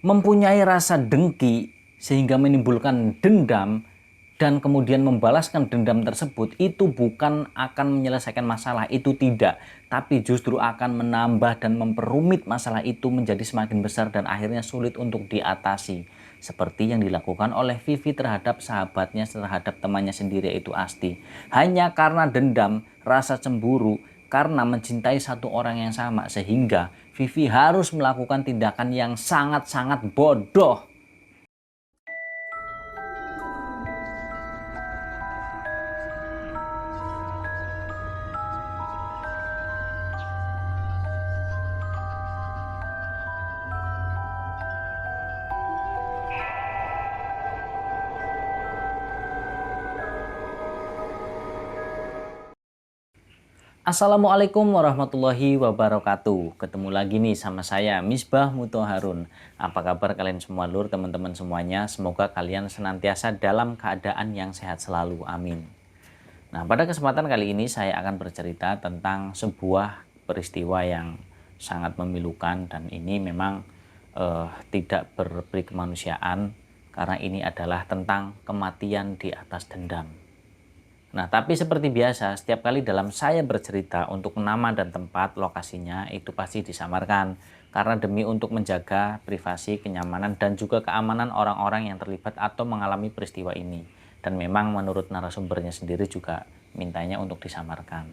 mempunyai rasa dengki sehingga menimbulkan dendam dan kemudian membalaskan dendam tersebut, itu bukan akan menyelesaikan masalah, itu tidak, tapi justru akan menambah dan memperumit masalah itu menjadi semakin besar dan akhirnya sulit untuk diatasi, seperti yang dilakukan oleh Vivi terhadap sahabatnya, terhadap temannya sendiri, yaitu Asti. Hanya karena dendam, rasa cemburu, karena mencintai satu orang yang sama, sehingga Vivi harus melakukan tindakan yang sangat-sangat bodoh. Assalamualaikum warahmatullahi wabarakatuh. Ketemu lagi nih sama saya, Misbah Muthaharun. Apa kabar kalian semua lur, teman-teman semuanya? Semoga kalian senantiasa dalam keadaan yang sehat selalu. Amin. Nah, pada kesempatan kali ini saya akan bercerita tentang sebuah peristiwa yang sangat memilukan, dan ini memang tidak berperi kemanusiaan, karena ini adalah tentang kematian di atas dendam. Nah, tapi seperti biasa, setiap kali dalam saya bercerita, untuk nama dan tempat lokasinya itu pasti disamarkan. Karena demi untuk menjaga privasi, kenyamanan, dan juga keamanan orang-orang yang terlibat atau mengalami peristiwa ini. Dan memang menurut narasumbernya sendiri juga mintanya untuk disamarkan.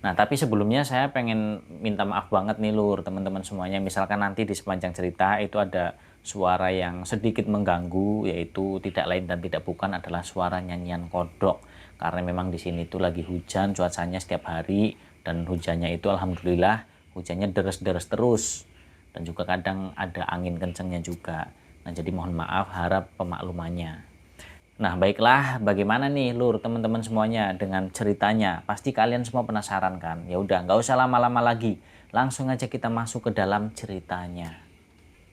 Nah, tapi sebelumnya saya pengen minta maaf banget nih lur, teman-teman semuanya. Misalkan nanti di sepanjang cerita itu ada suara yang sedikit mengganggu, yaitu tidak lain dan tidak bukan adalah suara nyanyian kodok. Karena memang di sini tuh lagi hujan, cuacanya setiap hari, dan hujannya itu alhamdulillah hujannya deres-deres terus. Dan juga kadang ada angin kencengnya juga. Nah, jadi mohon maaf, harap pemaklumannya. Nah, baiklah, bagaimana nih lur, teman-teman semuanya dengan ceritanya? Pasti kalian semua penasaran kan? Ya udah, nggak usah lama-lama lagi. Langsung aja kita masuk ke dalam ceritanya.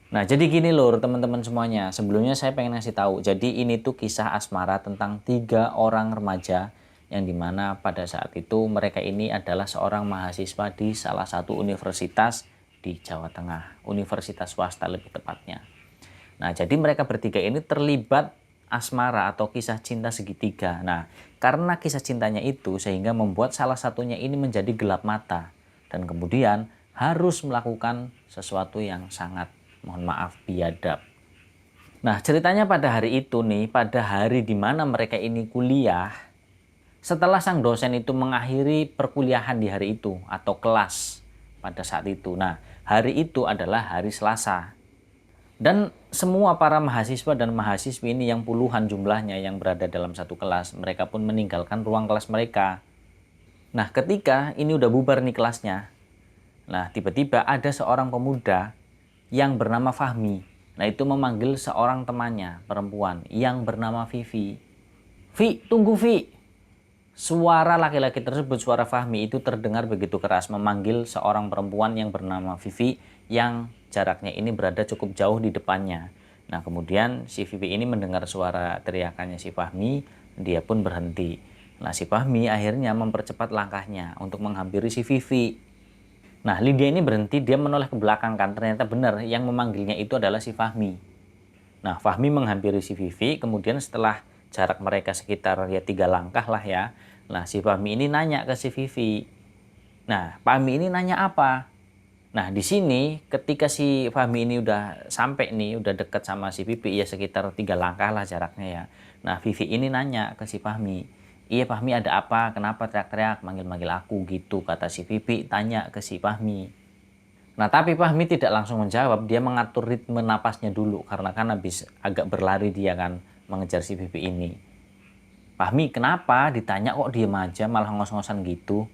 Nah, jadi gini lur, teman-teman semuanya. Sebelumnya saya pengen ngasih tahu. Jadi ini tuh kisah asmara tentang 3 orang remaja yang dimana pada saat itu mereka ini adalah seorang mahasiswa di salah satu universitas di Jawa Tengah. Universitas swasta lebih tepatnya. Nah, jadi mereka bertiga ini terlibat asmara atau kisah cinta segitiga. Nah, karena kisah cintanya itu sehingga membuat salah satunya ini menjadi gelap mata. Dan kemudian harus melakukan sesuatu yang sangat, mohon maaf, biadab. Nah, ceritanya pada hari itu nih, pada hari di mana mereka ini kuliah, setelah sang dosen itu mengakhiri perkuliahan di hari itu atau kelas pada saat itu. Nah, hari itu adalah hari Selasa. Dan semua para mahasiswa dan mahasiswi ini yang puluhan jumlahnya yang berada dalam satu kelas, mereka pun meninggalkan ruang kelas mereka. Nah, ketika ini udah bubar nih kelasnya, nah tiba-tiba ada seorang pemuda yang bernama Fahmi. Nah, itu memanggil seorang temannya perempuan yang bernama Vivi. Vi, tunggu Vi. Suara laki-laki tersebut, suara Fahmi itu terdengar begitu keras memanggil seorang perempuan yang bernama Vivi yang jaraknya ini berada cukup jauh di depannya. Nah, kemudian si Vivi ini mendengar suara teriakannya si Fahmi, dia pun berhenti. Nah, si Fahmi akhirnya mempercepat langkahnya untuk menghampiri si Vivi. Nah, Lydia ini berhenti, dia menoleh ke belakang kan, ternyata benar yang memanggilnya itu adalah si Fahmi. Nah, Fahmi menghampiri si Vivi, kemudian setelah jarak mereka sekitar ya 3 langkah lah ya. Nah, si Fahmi ini nanya ke si Vivi. Nah, Fahmi ini nanya apa? Nah, di sini ketika si Fahmi ini udah sampai nih, udah deket sama si Vivi, ya sekitar 3 langkah lah jaraknya ya. Nah, Vivi ini nanya ke si Fahmi, iya Fahmi ada apa? Kenapa teriak-teriak manggil-manggil aku gitu? Kata si Vivi tanya ke si Fahmi. Nah, tapi Fahmi tidak langsung menjawab, dia mengatur ritme napasnya dulu, karena kan habis agak berlari dia kan mengejar si Vivi ini. Fahmi kenapa? Ditanya kok diem aja malah ngos-ngosan gitu.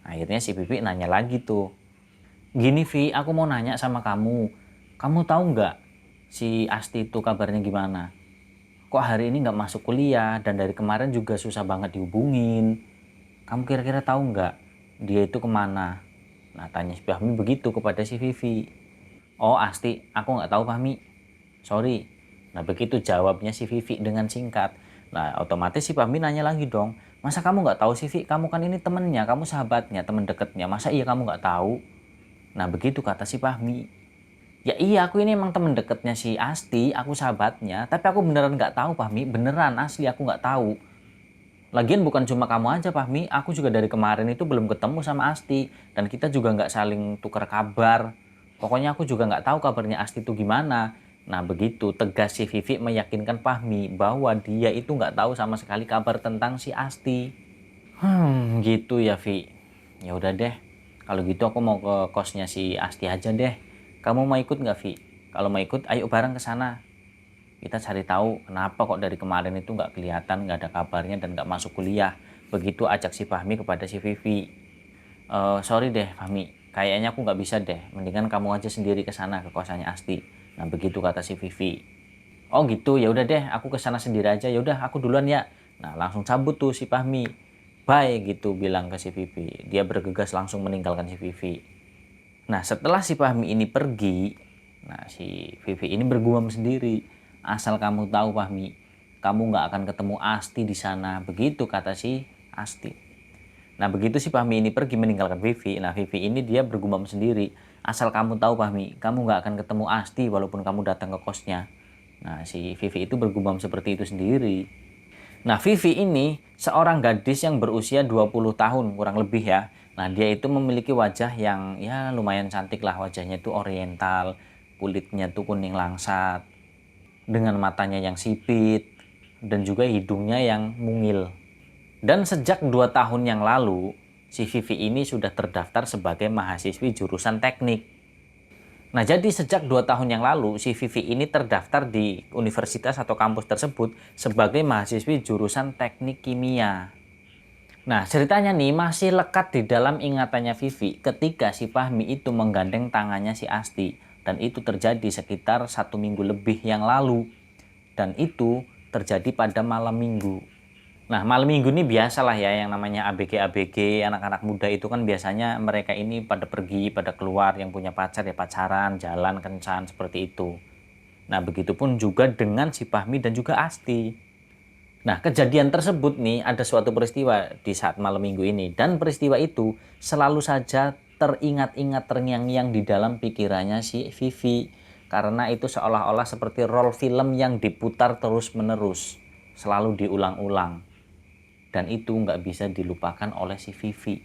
Akhirnya si Vivi nanya lagi tuh. Gini Vi, aku mau nanya sama kamu. Kamu tahu nggak si Asti itu kabarnya gimana? Kok hari ini nggak masuk kuliah dan dari kemarin juga susah banget dihubungin. Kamu kira-kira tahu nggak dia itu kemana? Nah, tanya si Fahmi begitu kepada si Vivi. Oh Asti, aku nggak tahu Fahmi. Sorry. Nah, begitu jawabnya si Vivi dengan singkat. Nah, otomatis si Fahmi nanya lagi dong. Masa kamu nggak tahu sih Vi? Kamu kan ini temennya, kamu sahabatnya, teman dekatnya. Masa iya kamu nggak tahu? Nah, begitu kata si Fahmi. Ya iya, aku ini emang temen deketnya si Asti, aku sahabatnya. Tapi aku beneran nggak tahu, Fahmi. Beneran, asli aku nggak tahu. Lagian bukan cuma kamu aja, Fahmi. Aku juga dari kemarin itu belum ketemu sama Asti. Dan kita juga nggak saling tukar kabar. Pokoknya aku juga nggak tahu kabarnya Asti itu gimana. Nah begitu, tegas si Vivi meyakinkan Fahmi bahwa dia itu nggak tahu sama sekali kabar tentang si Asti. Gitu ya, Vi. Ya udah deh. Kalau gitu aku mau ke kosnya si Asti aja deh. Kamu mau ikut nggak, Vi? Kalau mau ikut, ayo bareng ke sana. Kita cari tahu kenapa kok dari kemarin itu nggak kelihatan, nggak ada kabarnya dan nggak masuk kuliah. Begitu ajak si Fahmi kepada si Vivi. Sorry deh, Fahmi. Kayaknya aku nggak bisa deh. Mendingan kamu aja sendiri ke sana ke kosannya Asti. Nah begitu kata si Vivi. Oh gitu, ya udah deh, aku ke sana sendiri aja. Ya udah, aku duluan ya. Nah, langsung cabut tuh si Fahmi. Bye gitu bilang ke si Vivi. Dia bergegas langsung meninggalkan si Vivi. Nah, setelah si Fahmi ini pergi, nah si Vivi ini bergumam sendiri. Asal kamu tahu, Fahmi, kamu nggak akan ketemu Asti di sana. Begitu kata si Asti. Nah, begitu si Fahmi ini pergi meninggalkan Vivi. Nah, Vivi ini dia bergumam sendiri. Asal kamu tahu, Fahmi, kamu nggak akan ketemu Asti walaupun kamu datang ke kosnya. Nah, si Vivi itu bergumam seperti itu sendiri. Nah, Vivi ini seorang gadis yang berusia 20 tahun kurang lebih ya. Nah, dia itu memiliki wajah yang ya lumayan cantik lah. Wajahnya itu oriental, kulitnya tuh kuning langsat, dengan matanya yang sipit, dan juga hidungnya yang mungil. Dan sejak 2 tahun yang lalu, si Vivi ini sudah terdaftar sebagai mahasiswi jurusan teknik. Nah, jadi sejak 2 tahun yang lalu, si Vivi ini terdaftar di universitas atau kampus tersebut sebagai mahasiswi jurusan teknik kimia. Nah, ceritanya nih masih lekat di dalam ingatannya Vivi ketika si Fahmi itu menggandeng tangannya si Asti. Dan itu terjadi sekitar 1 minggu lebih yang lalu. Dan itu terjadi pada malam minggu. Nah, malam minggu ini biasalah ya yang namanya ABG-ABG, anak-anak muda itu kan biasanya mereka ini pada pergi, pada keluar, yang punya pacar ya pacaran, jalan, kencan, seperti itu. Nah, begitupun juga dengan si Fahmi dan juga Asti. Nah, kejadian tersebut nih ada suatu peristiwa di saat malam minggu ini. Dan peristiwa itu selalu saja teringat-ingat terngiang-ngiang di dalam pikirannya si Vivi. Karena itu seolah-olah seperti role film yang diputar terus-menerus. Selalu diulang-ulang. Dan itu nggak bisa dilupakan oleh si Vivi.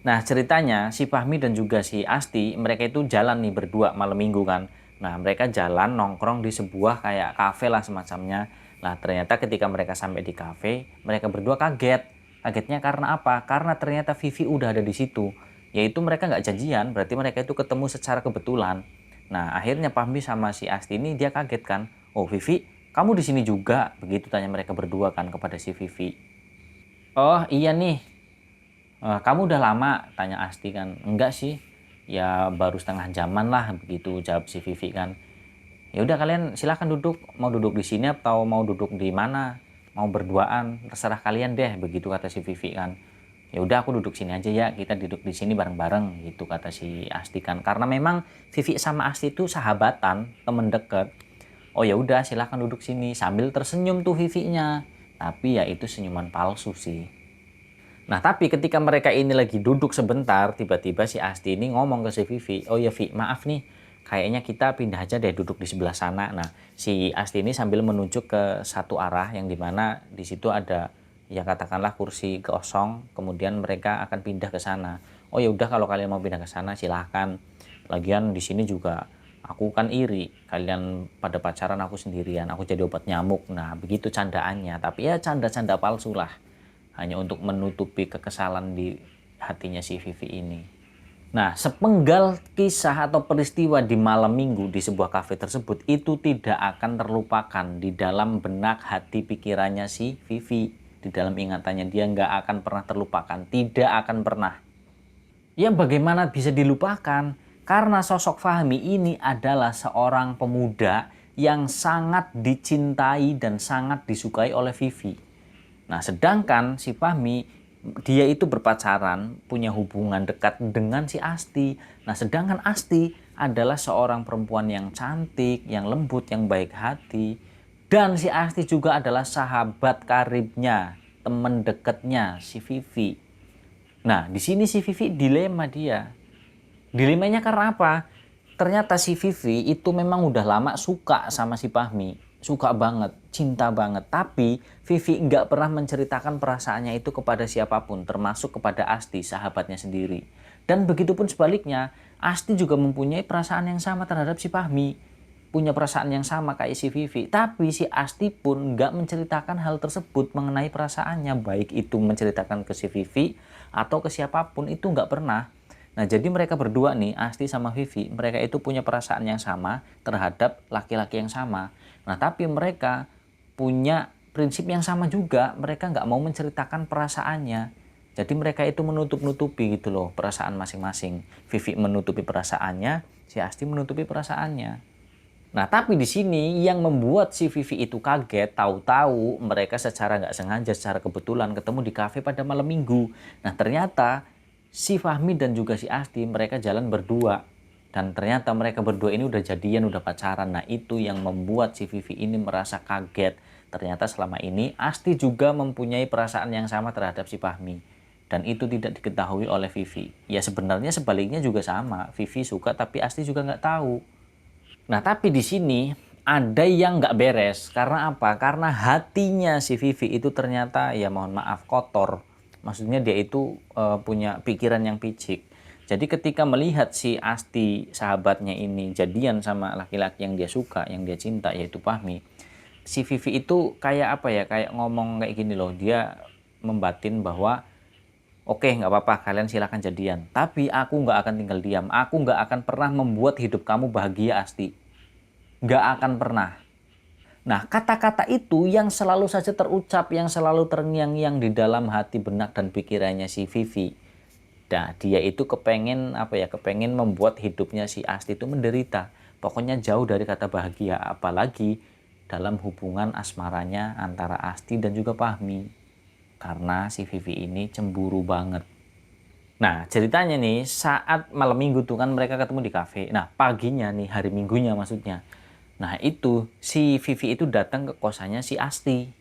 Nah, ceritanya si Fahmi dan juga si Asti, mereka itu jalan nih berdua malam minggu kan. Nah, mereka jalan nongkrong di sebuah kayak kafe lah semacamnya. Nah, ternyata ketika mereka sampai di kafe, mereka berdua kaget. Kagetnya karena apa? Karena ternyata Vivi udah ada di situ. Yaitu mereka nggak janjian, berarti mereka itu ketemu secara kebetulan. Nah, akhirnya Fahmi sama si Asti ini dia kaget kan. Oh, Vivi, kamu di sini juga? Begitu tanya mereka berdua kan kepada si Vivi. Oh, iya nih. Kamu udah lama? Tanya Asti kan. Enggak sih. Ya baru setengah jaman lah begitu jawab si Vivi kan. Ya udah kalian silahkan duduk. Mau duduk di sini atau mau duduk di mana? Mau berduaan? Terserah kalian deh. Begitu kata si Vivi kan. Ya udah aku duduk sini aja ya. Kita duduk di sini bareng-bareng gitu kata si Asti kan. Karena memang Vivi sama Asti itu sahabatan, temen deket. Oh ya udah silahkan duduk sini sambil tersenyum tuh Vivi-nya. Tapi ya itu senyuman palsu sih. Nah, tapi ketika mereka ini lagi duduk sebentar, tiba-tiba si Asti ini ngomong ke si Vivi, oh ya Vi, maaf nih, kayaknya kita pindah aja deh duduk di sebelah sana. Nah, si Asti ini sambil menunjuk ke satu arah yang dimana di situ ada, ya katakanlah kursi kosong, kemudian mereka akan pindah ke sana. Oh ya udah kalau kalian mau pindah ke sana silahkan. Lagian di sini juga aku kan iri, kalian pada pacaran aku sendirian, aku jadi obat nyamuk. Nah, begitu candaannya, tapi ya canda-canda palsu lah. Hanya untuk menutupi kekesalan di hatinya si Vivi ini. Nah, sepenggal kisah atau peristiwa di malam minggu di sebuah kafe tersebut itu tidak akan terlupakan di dalam benak hati pikirannya si Vivi. Di dalam ingatannya dia nggak akan pernah terlupakan, tidak akan pernah. Ya bagaimana bisa dilupakan? Karena sosok Fahmi ini adalah seorang pemuda yang sangat dicintai dan sangat disukai oleh Vivi. Nah, sedangkan si Fahmi dia itu berpacaran, punya hubungan dekat dengan si Asti. Nah, sedangkan Asti adalah seorang perempuan yang cantik, yang lembut, yang baik hati. Dan si Asti juga adalah sahabat karibnya, teman dekatnya si Vivi. Nah, di sini si Vivi dilema dia. Dilemanya karena apa? Ternyata si Vivi itu memang udah lama suka sama si Fahmi. Suka banget, cinta banget. Tapi Vivi nggak pernah menceritakan perasaannya itu kepada siapapun, termasuk kepada Asti, sahabatnya sendiri. Dan begitupun sebaliknya, Asti juga mempunyai perasaan yang sama terhadap si Fahmi. Punya perasaan yang sama kayak si Vivi. Tapi si Asti pun nggak menceritakan hal tersebut mengenai perasaannya. Baik itu menceritakan ke si Vivi atau ke siapapun, itu nggak pernah. Nah, jadi mereka berdua nih, Asti sama Vivi, mereka itu punya perasaan yang sama terhadap laki-laki yang sama. Nah, tapi mereka punya prinsip yang sama juga, mereka nggak mau menceritakan perasaannya. Jadi mereka itu menutup-nutupi gitu loh perasaan masing-masing. Vivi menutupi perasaannya, si Asti menutupi perasaannya. Nah, tapi di sini yang membuat si Vivi itu kaget, tahu-tahu mereka secara nggak sengaja, secara kebetulan ketemu di kafe pada malam minggu. Nah, ternyata si Fahmi dan juga si Asti mereka jalan berdua. Dan ternyata mereka berdua ini udah jadian, udah pacaran. Nah, itu yang membuat si Vivi ini merasa kaget. Ternyata selama ini Asti juga mempunyai perasaan yang sama terhadap si Fahmi. Dan itu tidak diketahui oleh Vivi. Ya sebenarnya sebaliknya juga sama. Vivi suka tapi Asti juga nggak tahu. Nah, tapi di sini ada yang nggak beres. Karena apa? Karena hatinya si Vivi itu ternyata, ya mohon maaf, kotor. Maksudnya dia itu punya pikiran yang picik. Jadi ketika melihat si Asti, sahabatnya ini, jadian sama laki-laki yang dia suka, yang dia cinta, yaitu Fahmi, si Vivi itu kayak apa ya, kayak ngomong kayak gini loh. Dia membatin bahwa, oke, nggak apa-apa, kalian silakan jadian. Tapi aku nggak akan tinggal diam. Aku nggak akan pernah membuat hidup kamu bahagia, Asti. Nggak akan pernah. Nah, kata-kata itu yang selalu saja terucap, yang selalu terngiang-ngiang di dalam hati, benak, dan pikirannya si Vivi. Nah, dia itu kepengen apa ya, kepengen membuat hidupnya si Asti itu menderita. Pokoknya jauh dari kata bahagia, apalagi dalam hubungan asmaranya antara Asti dan juga Fahmi. Karena si Vivi ini cemburu banget. Nah, ceritanya nih, saat malam minggu tuh kan mereka ketemu di kafe. Nah, paginya nih, hari minggunya maksudnya. Nah, itu si Vivi itu datang ke kosannya si Asti.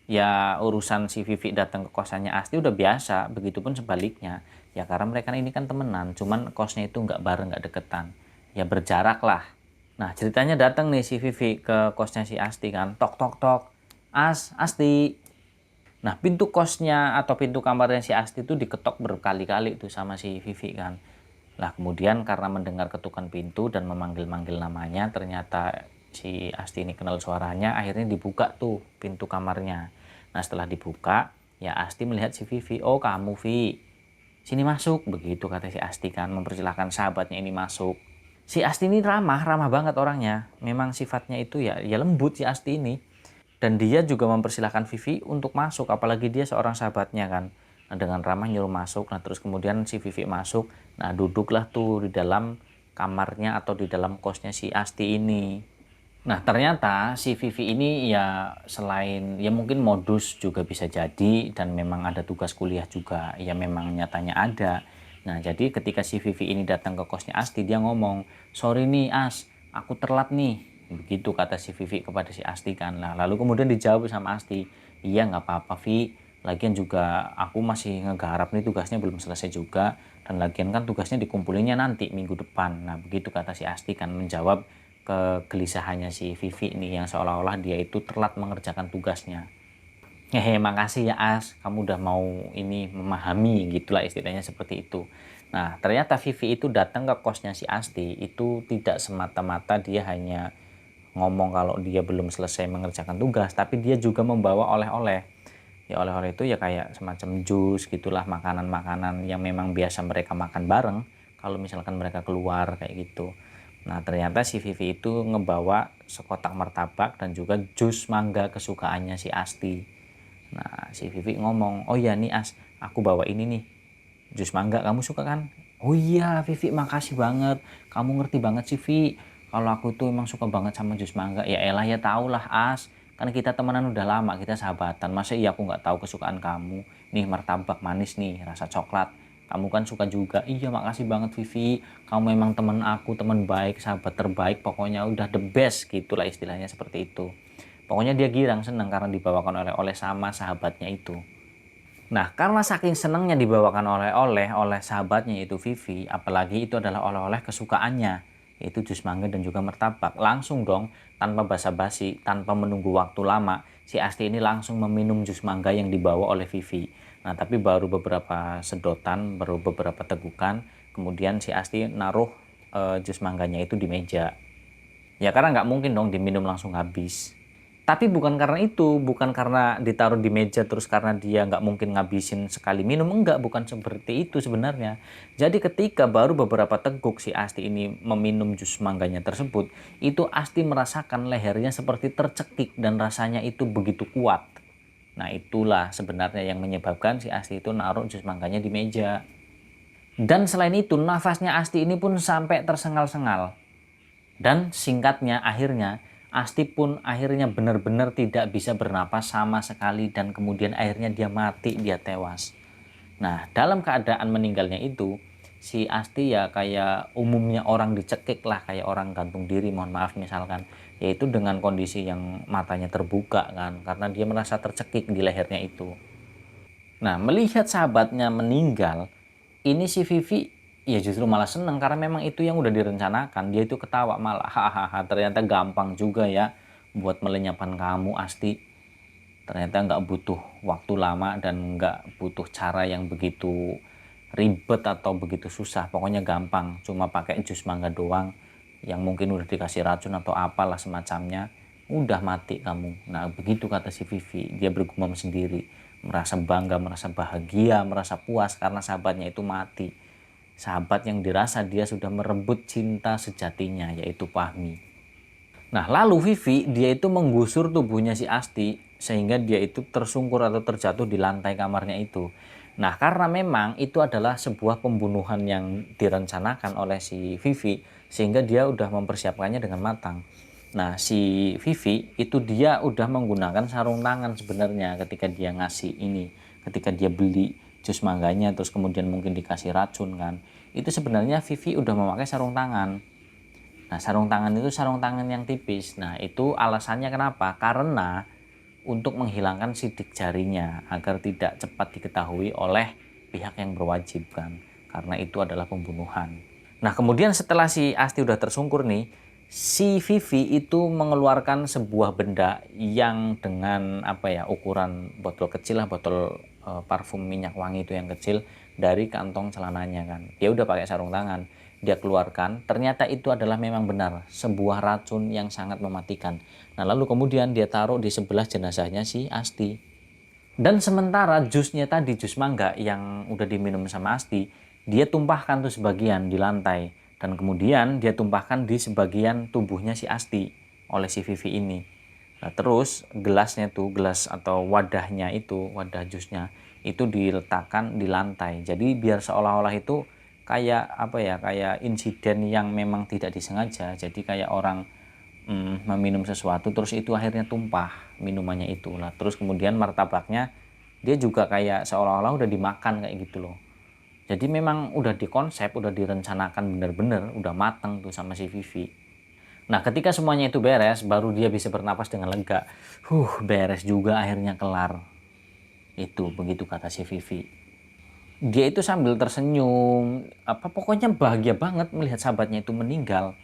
Ya, urusan si Vivi datang ke kosannya Asti udah biasa, begitupun sebaliknya. Ya, karena mereka ini kan temenan, cuman kosnya itu nggak bareng, nggak deketan. Ya, berjarak lah. Nah, ceritanya datang nih si Vivi ke kosnya si Asti kan. Tok, tok, tok. Asti. Nah, pintu kosnya atau pintu kamarnya si Asti itu diketok berkali-kali tuh sama si Vivi kan. Lah, kemudian karena mendengar ketukan pintu dan memanggil-manggil namanya, ternyata si Asti ini kenal suaranya, akhirnya dibuka tuh pintu kamarnya. Nah, setelah dibuka, ya Asti melihat si Vivi. Oh, kamu, Vi. Sini masuk, begitu kata si Asti kan, mempersilahkan sahabatnya ini masuk. Si Asti ini ramah, ramah banget orangnya. Memang sifatnya itu ya lembut si Asti ini. Dan dia juga mempersilahkan Vivi untuk masuk, apalagi dia seorang sahabatnya kan. Nah, dengan ramah nyuruh masuk. Nah, terus kemudian si Vivi masuk. Nah, duduklah tuh di dalam kamarnya atau di dalam kosnya si Asti ini. Nah, ternyata si Vivi ini ya selain ya mungkin modus juga bisa jadi, dan memang ada tugas kuliah juga. Ya memang nyatanya ada. Nah, jadi ketika si Vivi ini datang ke kosnya Asti, dia ngomong, "Sorry nih As, aku telat nih." Begitu kata si Vivi kepada si Asti kan. Nah, lalu kemudian dijawab sama Asti, "Iya nggak apa-apa Vi, lagian juga aku masih ngegarap nih, tugasnya belum selesai juga. Dan lagian kan tugasnya dikumpulinnya nanti minggu depan." Nah, begitu kata si Asti kan, menjawab kegelisahannya si Vivi nih yang seolah-olah dia itu telat mengerjakan tugasnya. Hehe, makasih ya As, kamu udah mau ini memahami, gitulah istilahnya seperti itu. Nah, ternyata Vivi itu datang ke kosnya si Asti itu tidak semata-mata dia hanya ngomong kalau dia belum selesai mengerjakan tugas, tapi dia juga membawa oleh-oleh. Ya, oleh-oleh itu ya kayak semacam jus gitulah, makanan-makanan yang memang biasa mereka makan bareng kalau misalkan mereka keluar kayak gitu. Nah, ternyata si Vivi itu ngebawa sekotak martabak dan juga jus mangga kesukaannya si Asti. Nah, si Vivi ngomong, "Oh iya nih As, aku bawa ini nih, jus mangga, kamu suka kan?" "Oh iya Vivi, makasih banget, kamu ngerti banget sih Vi, kalau aku tuh emang suka banget sama jus mangga." "Ya elah, ya tau lah As, kan kita temenan udah lama, kita sahabatan, masa iya aku nggak tahu kesukaan kamu. Nih martabak manis nih, rasa coklat, kamu kan suka juga." "Iya makasih banget Vivi, kamu emang temen aku, temen baik, sahabat terbaik, pokoknya udah the best," gitulah istilahnya seperti itu. Pokoknya dia girang, senang karena dibawakan oleh-oleh sama sahabatnya itu. Nah, karena saking senangnya dibawakan oleh-oleh oleh sahabatnya itu Vivi, apalagi itu adalah oleh-oleh kesukaannya. yaitu jus mangga dan juga martabak. Langsung dong, tanpa basa-basi, tanpa menunggu waktu lama, si Asti ini langsung meminum jus mangga yang dibawa oleh Vivi. Nah, tapi baru beberapa sedotan, baru beberapa tegukan, kemudian si Asti naruh jus mangganya itu di meja. Ya karena nggak mungkin dong diminum langsung habis. Tapi bukan karena itu, bukan karena ditaruh di meja terus karena dia nggak mungkin ngabisin sekali minum, enggak, bukan seperti itu sebenarnya. Jadi ketika baru beberapa teguk si Asti ini meminum jus mangganya tersebut, itu Asti merasakan lehernya seperti tercekik dan rasanya itu begitu kuat. Nah itulah sebenarnya yang menyebabkan si Asti itu naruh jus mangganya di meja. Dan selain itu nafasnya Asti ini pun sampai tersengal-sengal. Dan singkatnya akhirnya Asti pun akhirnya benar-benar tidak bisa bernapas sama sekali dan kemudian akhirnya dia mati, dia tewas. Nah, dalam keadaan meninggalnya itu, si Asti ya kayak umumnya orang dicekik lah, kayak orang gantung diri, mohon maaf misalkan, yaitu dengan kondisi yang matanya terbuka kan, karena dia merasa tercekik di lehernya itu. Nah, melihat sahabatnya meninggal, ini si Vivi ya justru malah seneng karena memang itu yang udah direncanakan. Dia itu ketawa malah, hahaha, ternyata gampang juga ya buat melenyapkan kamu, Asti. Ternyata nggak butuh waktu lama dan nggak butuh cara yang begitu ribet atau begitu susah. Pokoknya gampang, cuma pakai jus mangga doang yang mungkin udah dikasih racun atau apalah semacamnya. Udah mati kamu. Nah begitu kata si Vivi, dia bergumam sendiri, merasa bangga, merasa bahagia, merasa puas karena sahabatnya itu mati. Sahabat yang dirasa dia sudah merebut cinta sejatinya, yaitu Fahmi. Nah, lalu Vivi, dia itu menggusur tubuhnya si Asti, sehingga dia itu tersungkur atau terjatuh di lantai kamarnya itu. Nah, karena memang itu adalah sebuah pembunuhan yang direncanakan oleh si Vivi, sehingga dia udah mempersiapkannya dengan matang. Nah, si Vivi itu dia udah menggunakan sarung tangan sebenarnya ketika dia ngasih ini, ketika dia beli jus mangganya, terus kemudian mungkin dikasih racun kan. Itu sebenarnya Vivi udah memakai sarung tangan. Nah, sarung tangan itu sarung tangan yang tipis. Nah, itu alasannya kenapa? Karena untuk menghilangkan sidik jarinya agar tidak cepat diketahui oleh pihak yang berwajib kan. Karena itu adalah pembunuhan. Nah, kemudian setelah si Asti udah tersungkur nih, si Vivi itu mengeluarkan sebuah benda yang dengan apa ya, ukuran botol kecil lah, botol parfum minyak wangi itu yang kecil dari kantong celananya kan. Dia udah pakai sarung tangan. Dia keluarkan, ternyata itu adalah memang benar sebuah racun yang sangat mematikan. Nah, lalu kemudian dia taruh di sebelah jenazahnya si Asti. Dan sementara jusnya tadi, jus mangga yang udah diminum sama Asti, dia tumpahkan tuh sebagian di lantai. Dan kemudian dia tumpahkan di sebagian tubuhnya si Asti oleh si Vivi ini. Nah, terus gelasnya tuh, gelas atau wadahnya itu, wadah jusnya, itu diletakkan di lantai. Jadi biar seolah-olah itu kayak apa ya, kayak insiden yang memang tidak disengaja. Jadi kayak orang meminum sesuatu terus itu akhirnya tumpah minumannya itu lah. Terus kemudian martabaknya dia juga kayak seolah-olah udah dimakan kayak gitu loh. Jadi memang udah dikonsep, udah direncanakan bener-bener, udah mateng tuh sama si Vivi. Nah, ketika semuanya itu beres, baru dia bisa bernapas dengan lega. Beres juga akhirnya, kelar. Itu, begitu kata si Vivi. Dia itu sambil tersenyum, apa pokoknya bahagia banget melihat sahabatnya itu meninggal.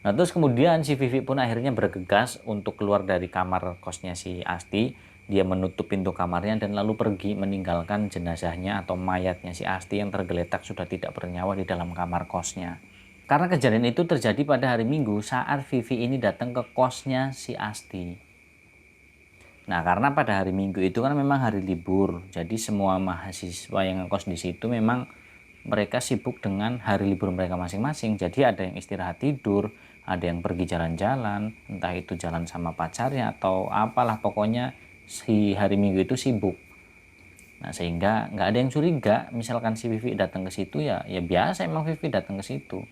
Nah, terus kemudian si Vivi pun akhirnya bergegas untuk keluar dari kamar kosnya si Asti. Dia menutup pintu kamarnya dan lalu pergi meninggalkan jenazahnya atau mayatnya si Asti yang tergeletak sudah tidak bernyawa di dalam kamar kosnya. Karena kejadian itu terjadi pada hari Minggu saat Vivi ini datang ke kosnya si Asti. Nah, karena pada hari Minggu itu kan memang hari libur, jadi semua mahasiswa yang ngekos di situ memang mereka sibuk dengan hari libur mereka masing-masing. Jadi ada yang istirahat tidur, ada yang pergi jalan-jalan, entah itu jalan sama pacarnya atau apalah, pokoknya si hari Minggu itu sibuk. Nah, sehingga nggak ada yang curiga, misalkan si Vivi datang ke situ ya biasa emang Vivi datang ke situ.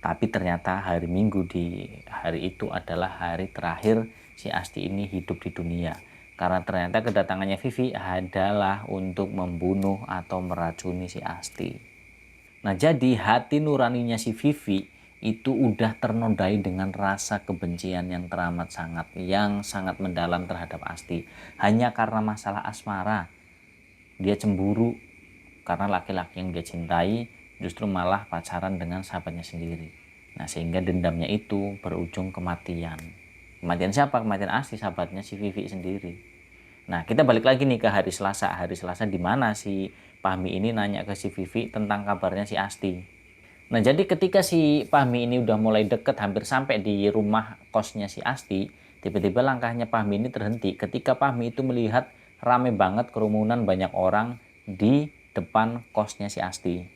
Tapi ternyata hari Minggu di hari itu adalah hari terakhir si Asti ini hidup di dunia. Karena ternyata kedatangannya Vivi adalah untuk membunuh atau meracuni si Asti. Nah, jadi hati nuraninya si Vivi itu udah ternodai dengan rasa kebencian yang teramat sangat, yang sangat mendalam terhadap Asti. Hanya karena masalah asmara. Dia cemburu karena laki-laki yang dia cintai justru malah pacaran dengan sahabatnya sendiri. Nah, sehingga dendamnya itu berujung kematian. Kematian siapa? Kematian Asti, sahabatnya si Vivi sendiri. Nah, kita balik lagi nih ke hari Selasa. Hari Selasa di mana si Fahmi ini nanya ke si Vivi tentang kabarnya si Asti. Nah, jadi ketika si Fahmi ini udah mulai deket, hampir sampai di rumah kosnya si Asti, tiba-tiba langkahnya Fahmi ini terhenti ketika Fahmi itu melihat rame banget kerumunan banyak orang di depan kosnya si Asti.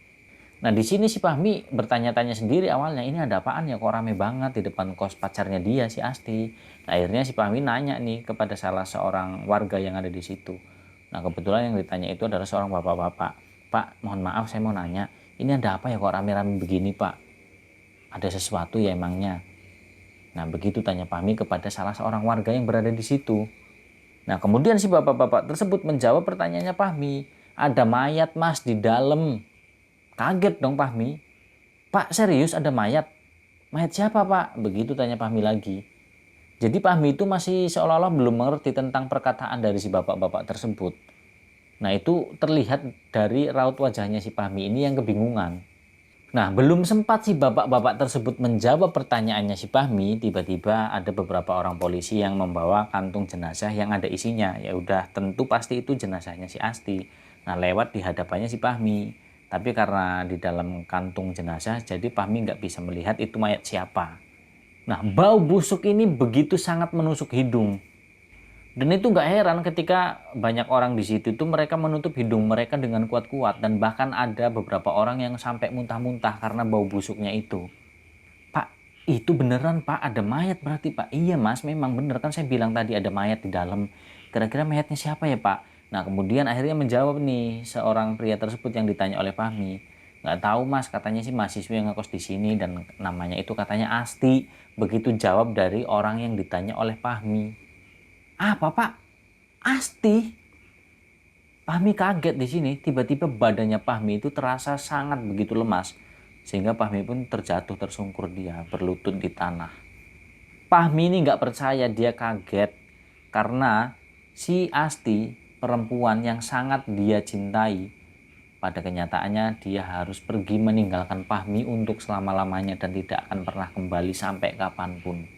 Nah, di sini si Fahmi bertanya-tanya sendiri awalnya, ini ada apaan ya kok rame banget di depan kos pacarnya dia si Asti. Nah, akhirnya si Fahmi nanya nih kepada salah seorang warga yang ada di situ. Nah, kebetulan yang ditanya itu adalah seorang bapak-bapak. Pak, mohon maaf saya mau nanya, ini ada apa ya kok rame-rame begini Pak? Ada sesuatu ya emangnya? Nah, begitu tanya Fahmi kepada salah seorang warga yang berada di situ. Nah, kemudian si bapak-bapak tersebut menjawab pertanyaannya Fahmi. Ada mayat mas di dalam. Kaget dong Fahmi. Pak, serius ada mayat? Mayat siapa Pak? Begitu tanya Fahmi lagi. Jadi Fahmi itu masih seolah-olah belum mengerti tentang perkataan dari si bapak-bapak tersebut. Nah, itu terlihat dari raut wajahnya si Fahmi ini yang kebingungan. Nah, belum sempat si bapak-bapak tersebut menjawab pertanyaannya si Fahmi, tiba-tiba ada beberapa orang polisi yang membawa kantung jenazah yang ada isinya. Ya udah, tentu pasti itu jenazahnya si Asti. Nah, lewat di hadapannya si Fahmi. Tapi karena di dalam kantung jenazah, jadi Fahmi nggak bisa melihat itu mayat siapa. Nah, bau busuk ini begitu sangat menusuk hidung. Dan itu nggak heran ketika banyak orang di situ tuh mereka menutup hidung mereka dengan kuat-kuat, dan bahkan ada beberapa orang yang sampai muntah-muntah karena bau busuknya itu. Pak, itu beneran Pak, ada mayat berarti Pak? Iya Mas, memang bener kan saya bilang tadi ada mayat di dalam. Kira-kira mayatnya siapa ya Pak? Nah, kemudian akhirnya menjawab nih seorang pria tersebut yang ditanya oleh Fahmi. Nggak tahu Mas, katanya sih mahasiswa yang ngekos di sini dan namanya itu katanya Asti. Begitu jawab dari orang yang ditanya oleh Fahmi. Apa Pak? Asti? Fahmi kaget di sini, tiba-tiba badannya Fahmi itu terasa sangat begitu lemas, sehingga Fahmi pun terjatuh tersungkur dia, berlutut di tanah. Fahmi ini nggak percaya, dia kaget, karena si Asti, perempuan yang sangat dia cintai, pada kenyataannya dia harus pergi meninggalkan Fahmi untuk selama-lamanya dan tidak akan pernah kembali sampai kapanpun.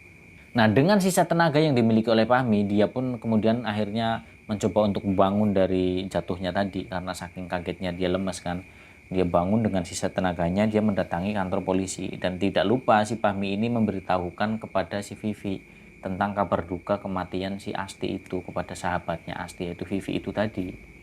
Nah, dengan sisa tenaga yang dimiliki oleh Fahmi, dia pun kemudian akhirnya mencoba untuk bangun dari jatuhnya tadi karena saking kagetnya dia lemas kan. Dia bangun dengan sisa tenaganya, dia mendatangi kantor polisi dan tidak lupa si Fahmi ini memberitahukan kepada si Vivi tentang kabar duka kematian si Asti itu kepada sahabatnya Asti, yaitu Vivi itu tadi.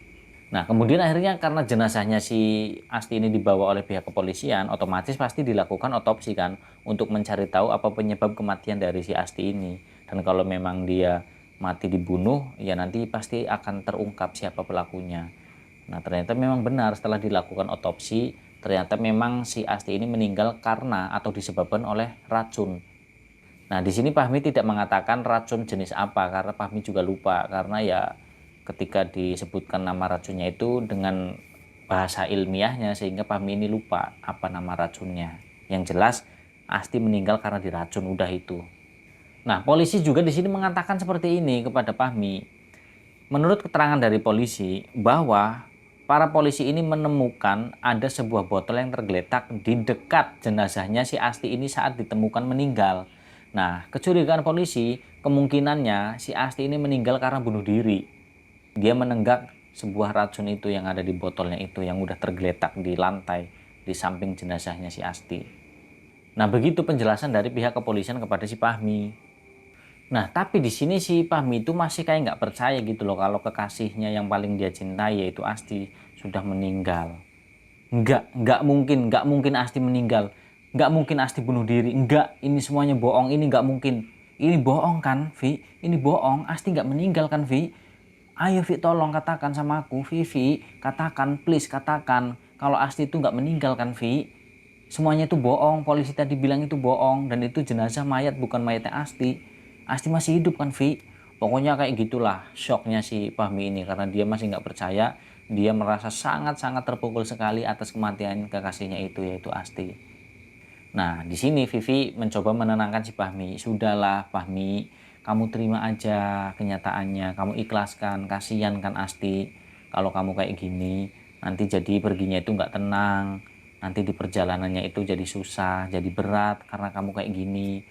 Nah, kemudian akhirnya karena jenazahnya si Asti ini dibawa oleh pihak kepolisian, otomatis pasti dilakukan otopsi kan untuk mencari tahu apa penyebab kematian dari si Asti ini. Dan kalau memang dia mati dibunuh, ya nanti pasti akan terungkap siapa pelakunya. Nah, ternyata memang benar setelah dilakukan otopsi, ternyata memang si Asti ini meninggal karena atau disebabkan oleh racun. Nah, di sini Fahmi tidak mengatakan racun jenis apa karena Fahmi juga lupa karena ya ketika disebutkan nama racunnya itu dengan bahasa ilmiahnya sehingga Fahmi ini lupa apa nama racunnya. Yang jelas Asti meninggal karena diracun, udah itu. Nah, polisi juga di sini mengatakan seperti ini kepada Fahmi. Menurut keterangan dari polisi bahwa para polisi ini menemukan ada sebuah botol yang tergeletak di dekat jenazahnya si Asti ini saat ditemukan meninggal. Nah, kecurigaan polisi kemungkinannya si Asti ini meninggal karena bunuh diri. Dia menenggak sebuah racun itu yang ada di botolnya itu yang udah tergeletak di lantai di samping jenazahnya si Asti. Nah, begitu penjelasan dari pihak kepolisian kepada si Fahmi. Nah, tapi di sini si Fahmi itu masih kayak nggak percaya gitu loh kalau kekasihnya yang paling dia cintai yaitu Asti sudah meninggal. Nggak mungkin Asti meninggal. Nggak mungkin Asti bunuh diri. Nggak, ini semuanya bohong, ini nggak mungkin. Ini bohong kan, Vi? Ini bohong, Asti nggak meninggal kan, Vi? Ayo Vi, tolong katakan sama aku, Vi, katakan, please katakan. Kalau Asti itu nggak meninggal kan, Vi? Semuanya itu bohong, polisi tadi bilang itu bohong. Dan itu jenazah mayat, bukan mayatnya Asti. Asti masih hidup kan, Vi? Pokoknya kayak gitulah shocknya si Fahmi ini karena dia masih nggak percaya. Dia merasa sangat-sangat terpukul sekali atas kematian kekasihnya itu yaitu Asti. Nah, di sini Vivi mencoba menenangkan si Fahmi. Sudahlah Fahmi, kamu terima aja kenyataannya. Kamu ikhlaskan, kasihan kan Asti. Kalau kamu kayak gini, nanti jadi perginya itu nggak tenang. nanti di perjalanannya itu jadi susah, jadi berat karena kamu kayak gini.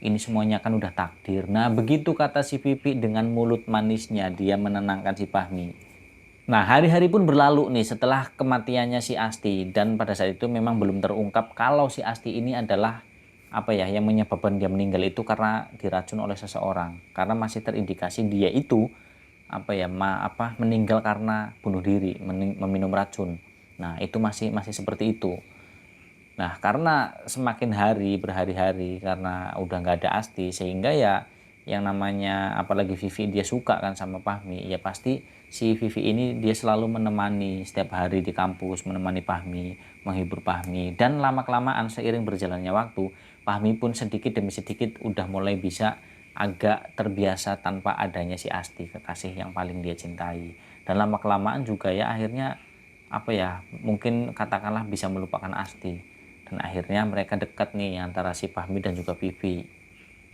Ini semuanya kan udah takdir. Nah, begitu kata si Vivi dengan mulut manisnya dia menenangkan si Fahmi. Nah, hari-hari pun berlalu nih setelah kematiannya si Asti, dan pada saat itu memang belum terungkap kalau si Asti ini adalah apa ya yang menyebabkan dia meninggal itu karena diracun oleh seseorang. Karena masih terindikasi dia itu apa ya meninggal karena bunuh diri, meminum racun. Nah, itu masih seperti itu. Nah, karena semakin hari berhari-hari karena udah nggak ada Asti, sehingga ya yang namanya apalagi Vivi dia suka kan sama Fahmi, ya pasti si Vivi ini dia selalu menemani setiap hari di kampus, menemani Fahmi, menghibur Fahmi, dan lama-kelamaan seiring berjalannya waktu, Fahmi pun sedikit demi sedikit udah mulai bisa agak terbiasa tanpa adanya si Asti, kekasih yang paling dia cintai. Dan lama-kelamaan juga ya akhirnya apa ya mungkin katakanlah bisa melupakan Asti, dan akhirnya mereka dekat nih antara si Fahmi dan juga Vivi.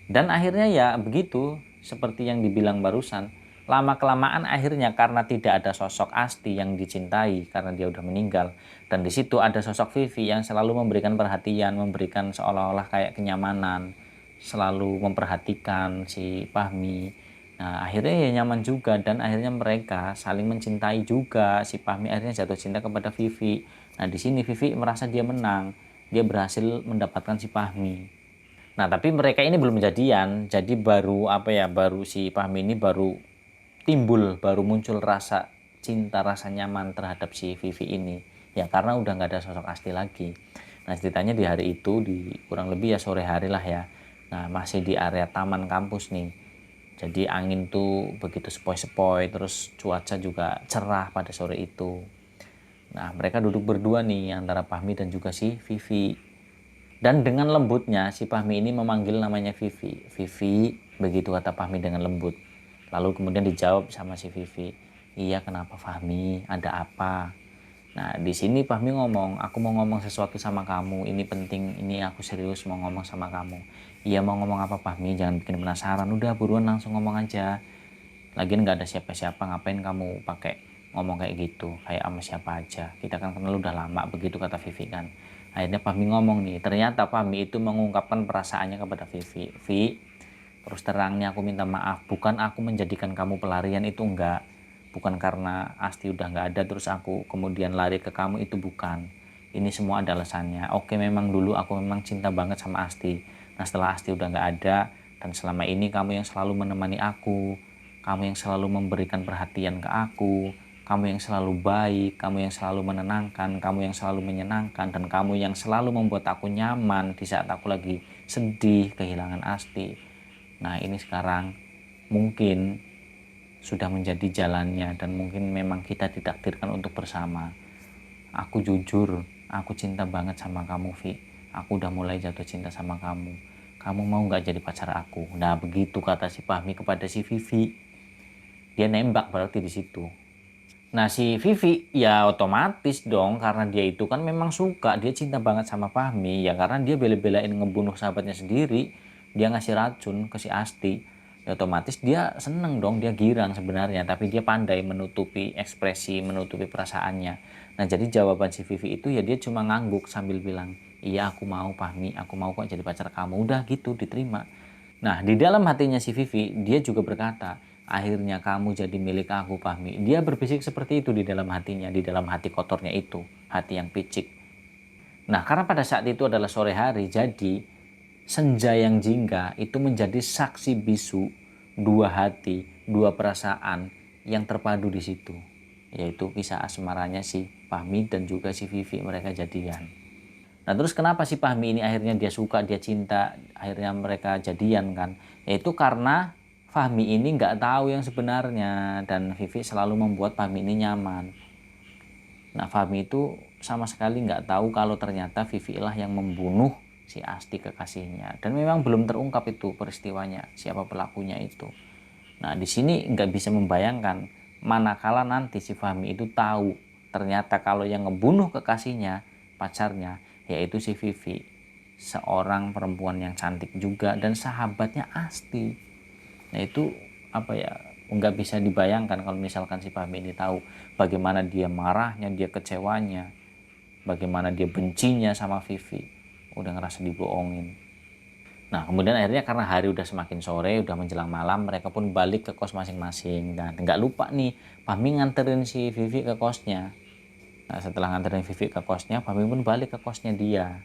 Dan akhirnya ya begitu seperti yang dibilang barusan, lama kelamaan akhirnya karena tidak ada sosok Asti yang dicintai karena dia udah meninggal, dan di situ ada sosok Vivi yang selalu memberikan perhatian, memberikan seolah-olah kayak kenyamanan, selalu memperhatikan si Fahmi. Nah, akhirnya ya nyaman juga, dan akhirnya mereka saling mencintai juga. Si Fahmi akhirnya jatuh cinta kepada Vivi. Nah, di sini Vivi merasa dia menang. Dia berhasil mendapatkan si Fahmi. Nah, tapi mereka ini belum jadian. Jadi baru si Fahmi ini baru timbul, baru muncul rasa cinta, rasa nyaman terhadap si Vivi ini. Ya karena udah nggak ada sosok Asti lagi. Nah, ceritanya di hari itu, di kurang lebih ya sore hari lah ya. Nah, masih di area taman kampus nih. Jadi angin tuh begitu sepoi-sepoi, terus cuaca juga cerah pada sore itu. Nah, mereka duduk berdua nih antara Fahmi dan juga si Vivi. Dan dengan lembutnya si Fahmi ini memanggil namanya Vivi. Vivi, begitu kata Fahmi dengan lembut. Lalu kemudian dijawab sama si Vivi, iya kenapa Fahmi, ada apa? Nah, di sini Fahmi ngomong, aku mau ngomong sesuatu sama kamu, ini penting, ini aku serius mau ngomong sama kamu. Iya, mau ngomong apa Fahmi, jangan bikin penasaran, udah buruan langsung ngomong aja. Lagian nggak ada siapa-siapa, ngapain kamu pakai ngomong kayak gitu, kayak sama siapa aja, kita kan kenal udah lama, begitu kata Vivi kan. Akhirnya Fahmi ngomong nih, ternyata Fahmi itu mengungkapkan perasaannya kepada Vivi. Vi, terus terangnya aku minta maaf, bukan aku menjadikan kamu pelarian, itu enggak. Bukan karena Asti udah nggak ada terus aku kemudian lari ke kamu, itu bukan. Ini semua ada alasannya. Oke, memang dulu aku memang cinta banget sama Asti. Nah, setelah Asti udah nggak ada, dan selama ini kamu yang selalu menemani aku, kamu yang selalu memberikan perhatian ke aku, kamu yang selalu baik, kamu yang selalu menenangkan, kamu yang selalu menyenangkan, dan kamu yang selalu membuat aku nyaman di saat aku lagi sedih kehilangan Asti. Nah, ini sekarang mungkin sudah menjadi jalannya, dan mungkin memang kita ditakdirkan untuk bersama. Aku jujur, aku cinta banget sama kamu, Vi. Aku udah mulai jatuh cinta sama kamu. Kamu mau gak jadi pacar aku? Nah, begitu kata si Fahmi kepada si Vivi. Dia nembak berarti di situ. Nah, si Vivi ya otomatis dong, karena dia itu kan memang suka, dia cinta banget sama Fahmi ya, karena dia bela-belain ngebunuh sahabatnya sendiri, dia ngasih racun ke si Asti, ya otomatis dia seneng dong, dia girang sebenarnya, tapi dia pandai menutupi ekspresi, menutupi perasaannya. Nah, jadi jawaban si Vivi itu ya dia cuma ngangguk sambil bilang, iya aku mau Fahmi, aku mau kok jadi pacar kamu, udah gitu diterima. Nah, di dalam hatinya si Vivi, dia juga berkata, akhirnya kamu jadi milik aku, Fahmi. Dia berbisik seperti itu di dalam hatinya, di dalam hati kotornya itu, hati yang picik. Nah, karena pada saat itu adalah sore hari, jadi senja yang jingga itu menjadi saksi bisu dua hati, dua perasaan yang terpadu di situ. Yaitu kisah asmaranya si Fahmi dan juga si Vivi, mereka jadian. Nah, terus kenapa si Fahmi ini akhirnya dia suka, dia cinta, akhirnya mereka jadian kan? Yaitu karena Fahmi ini nggak tahu yang sebenarnya, dan Vivi selalu membuat Fahmi ini nyaman. Nah, Fahmi itu sama sekali nggak tahu kalau ternyata Vivi lah yang membunuh si Asti kekasihnya. Dan memang belum terungkap itu peristiwanya, siapa pelakunya itu. Nah, di sini nggak bisa membayangkan manakala nanti si Fahmi itu tahu ternyata kalau yang ngebunuh kekasihnya, pacarnya, yaitu si Vivi, seorang perempuan yang cantik juga dan sahabatnya Asti. Nah, itu apa ya, nggak bisa dibayangkan kalau misalkan si Fahmi ini tahu bagaimana dia marahnya, dia kecewanya. bagaimana dia bencinya sama Vivi, udah ngerasa dibohongin. Nah kemudian akhirnya karena hari udah semakin sore, udah menjelang malam, mereka pun balik ke kos masing-masing. Dan nggak lupa nih, Fahmi nganterin si Vivi ke kosnya. Nah setelah nganterin Vivi ke kosnya, Fahmi pun balik ke kosnya dia.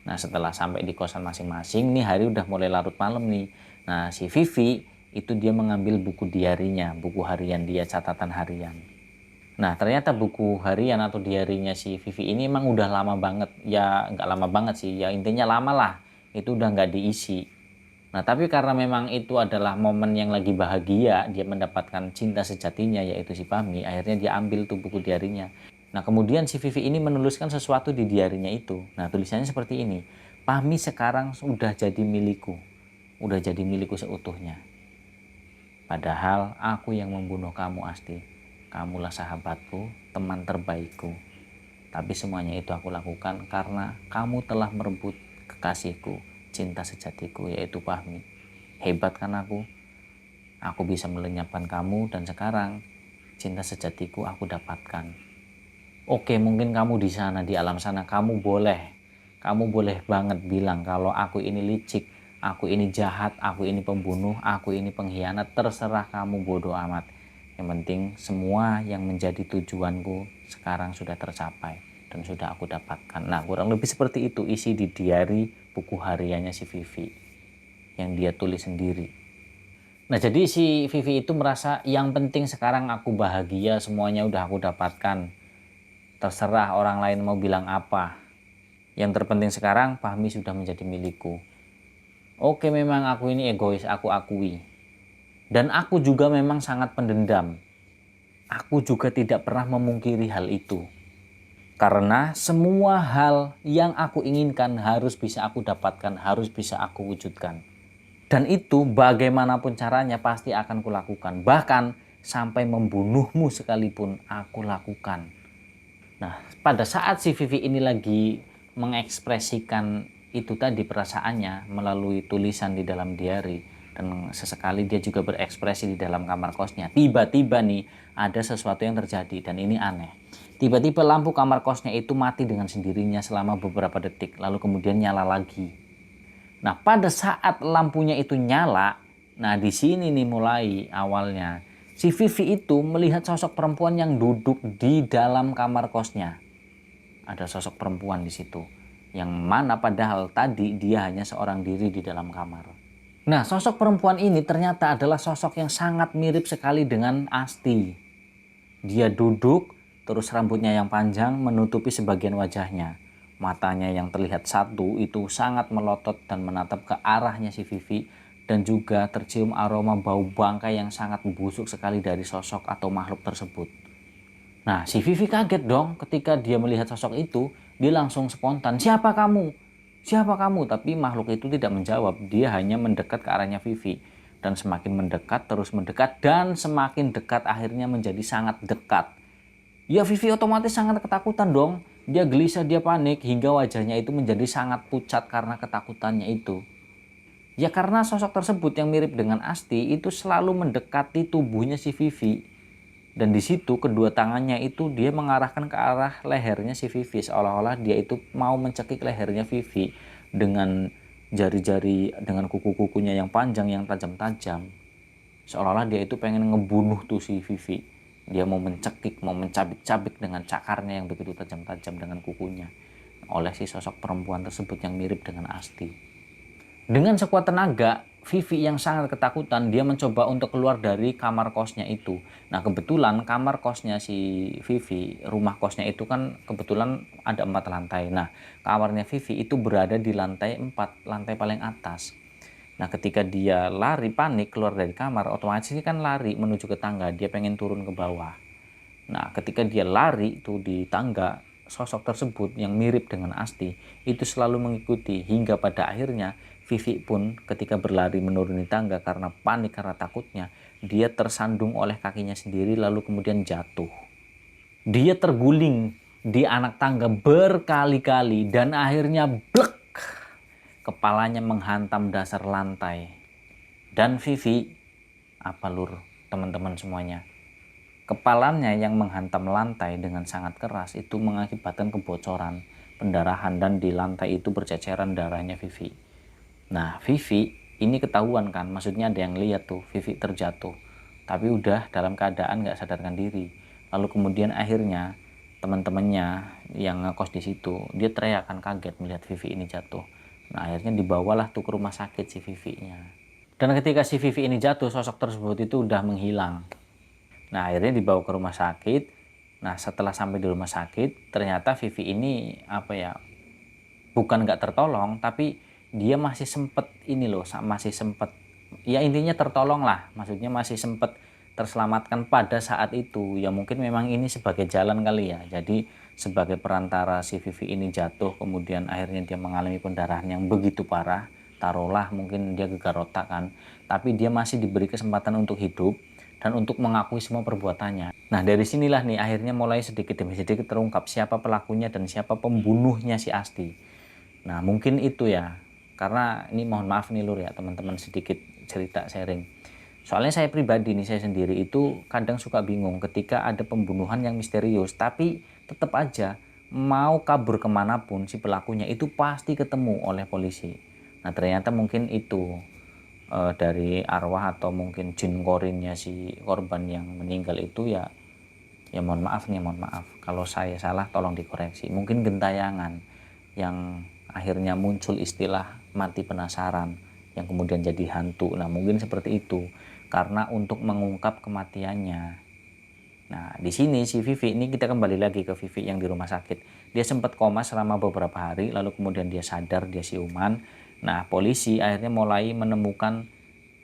Nah setelah sampai di kosan masing-masing, nih hari udah mulai larut malam nih. Nah si Vivi itu dia mengambil buku diarinya, buku harian dia, catatan harian. Nah ternyata buku harian atau diarinya si Vivi ini emang udah lama banget. Ya nggak lama banget sih, ya intinya lama lah. Itu udah nggak diisi. Nah tapi karena memang itu adalah momen yang lagi bahagia, dia mendapatkan cinta sejatinya yaitu si Fahmi, akhirnya dia ambil tuh buku diarinya. Nah kemudian si Vivi ini menuliskan sesuatu di diarinya itu. Nah tulisannya seperti ini, Fahmi sekarang sudah jadi milikku, udah jadi milikku seutuhnya. Padahal aku yang membunuh kamu Asti, kamulah sahabatku, teman terbaikku. Tapi semuanya itu aku lakukan karena kamu telah merebut kekasihku, cinta sejatiku yaitu Fahmi. Hebat kan aku? Aku bisa melenyapkan kamu dan sekarang cinta sejatiku aku dapatkan. Oke, mungkin kamu di sana, di alam sana, kamu boleh banget bilang kalau aku ini licik, aku ini jahat, aku ini pembunuh, aku ini pengkhianat, terserah kamu, bodoh amat. Yang penting semua yang menjadi tujuanku sekarang sudah tercapai dan sudah aku dapatkan. Nah kurang lebih seperti itu isi di diari buku hariannya si Vivi yang dia tulis sendiri. Nah jadi si Vivi itu merasa yang penting sekarang aku bahagia, semuanya udah aku dapatkan. Terserah orang lain mau bilang apa. Yang terpenting sekarang Fahmi sudah menjadi milikku. Oke memang aku ini egois, aku akui. Dan aku juga memang sangat pendendam. Aku juga tidak pernah memungkiri hal itu. Karena semua hal yang aku inginkan harus bisa aku dapatkan, harus bisa aku wujudkan. Dan itu bagaimanapun caranya pasti akan kulakukan. Bahkan sampai membunuhmu sekalipun aku lakukan. Nah, pada saat si Vivi ini lagi mengekspresikan itu tadi perasaannya melalui tulisan di dalam diary, dan sesekali dia juga berekspresi di dalam kamar kosnya. Tiba-tiba nih ada sesuatu yang terjadi dan ini aneh. Tiba-tiba lampu kamar kosnya itu mati dengan sendirinya selama beberapa detik, lalu kemudian nyala lagi. Nah, pada saat lampunya itu nyala, nah di sini nih mulai awalnya si Vivi itu melihat sosok perempuan yang duduk di dalam kamar kosnya. Ada sosok perempuan di situ, yang mana padahal tadi dia hanya seorang diri di dalam kamar. Nah, sosok perempuan ini ternyata adalah sosok yang sangat mirip sekali dengan Asti. Dia duduk, terus rambutnya yang panjang menutupi sebagian wajahnya. Matanya yang terlihat satu itu sangat melotot dan menatap ke arahnya si Vivi, dan juga tercium aroma bau bangkai yang sangat busuk sekali dari sosok atau makhluk tersebut. Nah, si Vivi kaget dong ketika dia melihat sosok itu. Dia langsung spontan, "Siapa kamu? Siapa kamu?" Tapi makhluk itu tidak menjawab. Dia hanya mendekat ke arahnya Vivi. Dan semakin mendekat, terus mendekat, dan semakin dekat akhirnya menjadi sangat dekat. Ya Vivi otomatis sangat ketakutan dong. Dia gelisah, dia panik, hingga wajahnya itu menjadi sangat pucat karena ketakutannya itu. Ya karena sosok tersebut yang mirip dengan Asti itu selalu mendekati tubuhnya si Vivi. Dan di situ kedua tangannya itu dia mengarahkan ke arah lehernya si Vivi, seolah-olah dia itu mau mencekik lehernya Vivi dengan jari-jari, dengan kuku-kukunya yang panjang yang tajam-tajam. Seolah-olah dia itu pengen ngebunuh tuh si Vivi. Dia mau mencekik, mau mencabik-cabik dengan cakarnya yang begitu tajam-tajam dengan kukunya oleh si sosok perempuan tersebut yang mirip dengan Asti. Dengan sekuat tenaga, Vivi yang sangat ketakutan, dia mencoba untuk keluar dari kamar kosnya itu. Nah kebetulan kamar kosnya si Vivi, rumah kosnya itu kan kebetulan ada 4 lantai. Nah kamarnya Vivi itu berada di lantai 4, lantai paling atas. Nah ketika dia lari panik keluar dari kamar, otomatis kan lari menuju ke tangga, dia pengen turun ke bawah. Nah ketika dia lari itu di tangga, sosok tersebut yang mirip dengan Asti itu selalu mengikuti, hingga pada akhirnya Vivi pun ketika berlari menuruni tangga karena panik, karena takutnya, dia tersandung oleh kakinya sendiri lalu kemudian jatuh. Dia terguling di anak tangga berkali-kali dan akhirnya blek, kepalanya menghantam dasar lantai. Dan Vivi, apa lur, teman-teman semuanya, kepalanya yang menghantam lantai dengan sangat keras itu mengakibatkan kebocoran, pendarahan, dan di lantai itu berceceran darahnya Vivi. Nah, Vivi ini ketahuan kan, maksudnya ada yang lihat tuh Vivi terjatuh, tapi udah dalam keadaan nggak sadarkan diri. Lalu kemudian akhirnya teman-temannya yang ngekos di situ, dia teriak kan, kaget melihat Vivi ini jatuh. Nah, akhirnya dibawalah tuh ke rumah sakit si Vivi-nya. Dan ketika si Vivi ini jatuh, sosok tersebut itu udah menghilang. Nah, akhirnya dibawa ke rumah sakit. Nah, setelah sampai di rumah sakit, ternyata Vivi ini bukan nggak tertolong, tapi dia masih sempet ini loh, masih sempet, ya intinya tertolong lah, maksudnya masih sempet terselamatkan pada saat itu. Ya mungkin memang ini sebagai jalan kali ya, jadi sebagai perantara si Vivi ini jatuh, kemudian akhirnya dia mengalami pendarahan yang begitu parah, taruhlah mungkin dia gegar otak kan, tapi dia masih diberi kesempatan untuk hidup dan untuk mengakui semua perbuatannya. Nah, dari sinilah nih akhirnya mulai sedikit demi sedikit terungkap siapa pelakunya dan siapa pembunuhnya si Asti. Nah, mungkin itu ya. Karena ini mohon maaf nih Lur ya, teman-teman, sedikit cerita sharing. Soalnya saya pribadi nih, saya sendiri itu kadang suka bingung ketika ada pembunuhan yang misterius, tapi tetap aja mau kabur kemanapun si pelakunya itu pasti ketemu oleh polisi. Nah, ternyata mungkin itu dari arwah atau mungkin jin korinnya si korban yang meninggal itu ya. Ya mohon maaf nih, mohon maaf. Kalau saya salah tolong dikoreksi. Mungkin gentayangan yang akhirnya muncul istilah mati penasaran yang kemudian jadi hantu. Nah, mungkin seperti itu. Karena untuk mengungkap kematiannya. Nah, di sini si Vivi ini kita kembali lagi ke Vivi yang di rumah sakit. Dia sempat koma selama beberapa hari, lalu kemudian dia sadar, dia siuman. Nah, polisi akhirnya mulai menemukan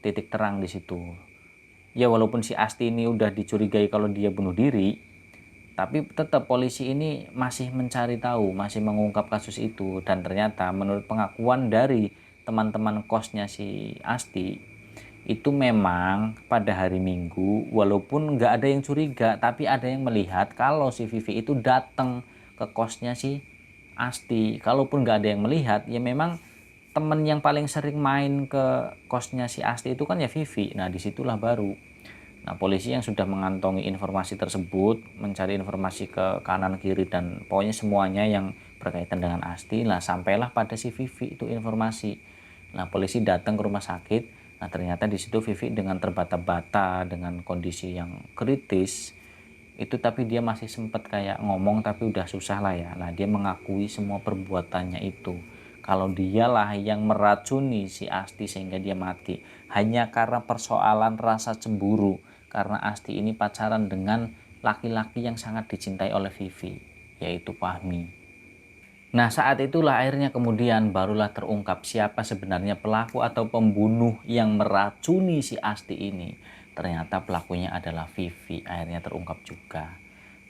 titik terang di situ. Ya walaupun si Asti ini udah dicurigai kalau dia bunuh diri, tapi tetap polisi ini masih mencari tahu, masih mengungkap kasus itu. Dan ternyata menurut pengakuan dari teman-teman kosnya si Asti, itu memang pada hari Minggu, walaupun nggak ada yang curiga, tapi ada yang melihat kalau si Vivi itu datang ke kosnya si Asti. Kalaupun nggak ada yang melihat, ya memang temen yang paling sering main ke kosnya si Asti itu kan ya Vivi. Nah, disitulah baru. Nah, polisi yang sudah mengantongi informasi tersebut, mencari informasi ke kanan kiri dan pokoknya semuanya yang berkaitan dengan Asti, lah sampailah pada si Vivi itu informasi. Nah, polisi datang ke rumah sakit. Nah, ternyata di situ Vivi dengan terbata-bata, dengan kondisi yang kritis itu, tapi dia masih sempat kayak ngomong tapi udah susah lah ya. Nah, dia mengakui semua perbuatannya itu. Kalau dialah yang meracuni si Asti sehingga dia mati hanya karena persoalan rasa cemburu, karena Asti ini pacaran dengan laki-laki yang sangat dicintai oleh Vivi, yaitu Fahmi. Nah, saat itulah akhirnya kemudian barulah terungkap siapa sebenarnya pelaku atau pembunuh yang meracuni si Asti ini. Ternyata pelakunya adalah Vivi, akhirnya terungkap juga.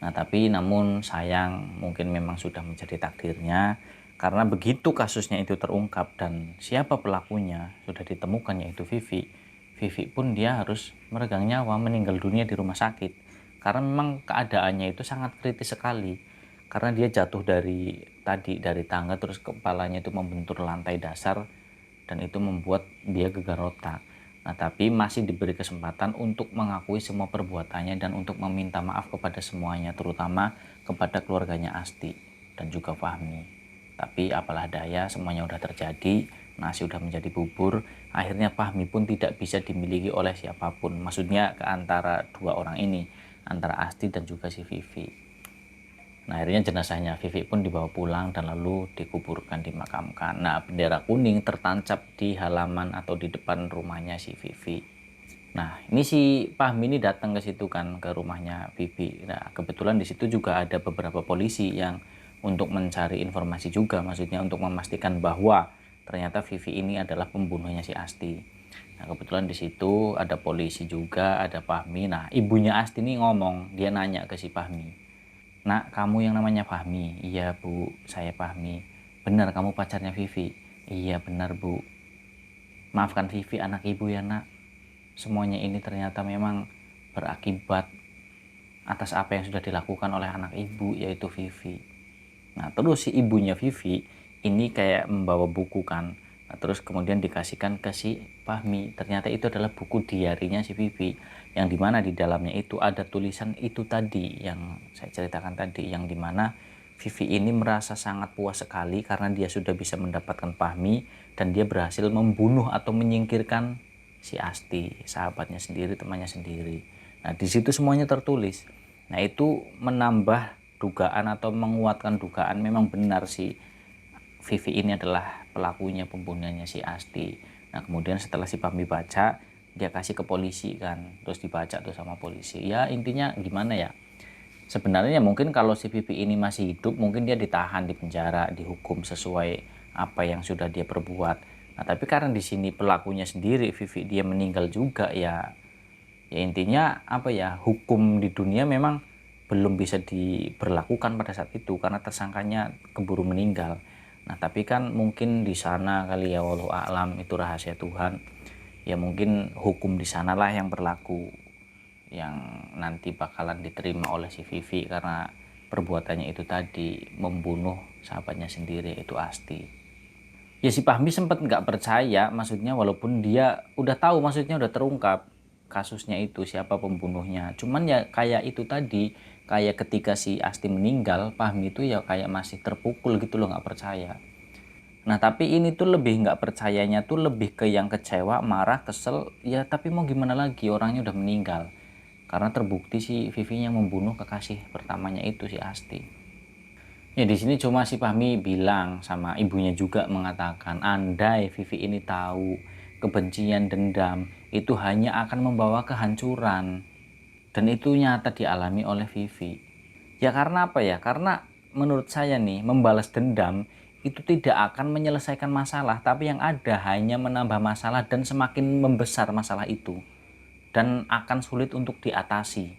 Nah, tapi namun sayang mungkin memang sudah menjadi takdirnya, karena begitu kasusnya itu terungkap dan siapa pelakunya sudah ditemukan yaitu Vivi. Vivi pun dia harus meregang nyawa, meninggal dunia di rumah sakit. Karena memang keadaannya itu sangat kritis sekali. Karena dia jatuh dari tangga, terus kepalanya itu membentur lantai dasar dan itu membuat dia gegar otak. Nah, tapi masih diberi kesempatan untuk mengakui semua perbuatannya dan untuk meminta maaf kepada semuanya, terutama kepada keluarganya Asti dan juga Fahmi. Tapi apalah daya, semuanya udah terjadi, nasi udah menjadi bubur. Akhirnya Fahmi pun tidak bisa dimiliki oleh siapapun. Maksudnya ke antara dua orang ini, antara Asti dan juga si Vivi. Nah, akhirnya jenazahnya Vivi pun dibawa pulang dan lalu dikuburkan, dimakamkan. Nah, bendera kuning tertancap di halaman atau di depan rumahnya si Vivi. Nah, ini si Fahmi ini datang ke situ kan, ke rumahnya Vivi. Nah, kebetulan di situ juga ada beberapa polisi yang untuk mencari informasi juga, maksudnya untuk memastikan bahwa ternyata Vivi ini adalah pembunuhnya si Asti. Nah, kebetulan di situ ada polisi juga, ada Fahmi. Nah, ibunya Asti ini ngomong, dia nanya ke si Fahmi, "Nak, kamu yang namanya Fahmi?" "Iya Bu, saya Fahmi." "Benar kamu pacarnya Vivi?" "Iya benar Bu." "Maafkan Vivi anak ibu ya nak. Semuanya ini ternyata memang berakibat atas apa yang sudah dilakukan oleh anak ibu yaitu Vivi." Nah, terus si ibunya Vivi ini kayak membawa buku kan, Nah, terus kemudian dikasihkan ke si Fahmi. Ternyata itu adalah buku diarinya si Vivi, yang dimana di dalamnya itu ada tulisan itu tadi yang saya ceritakan tadi, yang dimana Vivi ini merasa sangat puas sekali karena dia sudah bisa mendapatkan Fahmi dan dia berhasil membunuh atau menyingkirkan si Asti, sahabatnya sendiri, temannya sendiri. Nah, di situ semuanya tertulis. Nah, itu menambah dugaan atau menguatkan dugaan memang benar sih Vivi ini adalah pelakunya, pembunuhannya si Asti. Nah, kemudian setelah si Fahmi baca, dia kasih ke polisi kan, terus dibaca tuh sama polisi. Ya intinya gimana ya, sebenarnya mungkin kalau si Vivi ini masih hidup, mungkin dia ditahan di penjara, dihukum sesuai apa yang sudah dia perbuat. Nah, tapi karena di sini pelakunya sendiri Vivi, dia meninggal juga, ya intinya apa ya, hukum di dunia memang belum bisa diberlakukan pada saat itu karena tersangkanya keburu meninggal. Nah, tapi kan mungkin di sana kali ya, wallahu a'lam, itu rahasia Tuhan. Ya mungkin hukum di sanalah yang berlaku, yang nanti bakalan diterima oleh si Vivi karena perbuatannya itu tadi, membunuh sahabatnya sendiri, itu Asti. Ya si Fahmi sempat nggak percaya, maksudnya walaupun dia udah tahu, maksudnya udah terungkap kasusnya itu siapa pembunuhnya. Cuman ya kayak itu tadi, kayak ketika si Asti meninggal, Fahmi itu ya kayak masih terpukul gitu loh, nggak percaya. Nah tapi ini tuh lebih nggak percayanya tuh lebih ke yang kecewa, marah, kesel. Ya tapi mau gimana lagi, orangnya udah meninggal. Karena terbukti si Vivi yang membunuh kekasih pertamanya itu si Asti. Ya di sini cuma si Fahmi bilang sama ibunya juga mengatakan, andai Vivi ini tahu kebencian, dendam itu hanya akan membawa kehancuran. Dan itu nyata dialami oleh Vivi. Ya karena apa ya? Karena menurut saya nih, membalas dendam itu tidak akan menyelesaikan masalah, tapi yang ada hanya menambah masalah dan semakin membesar masalah itu. Dan akan sulit untuk diatasi.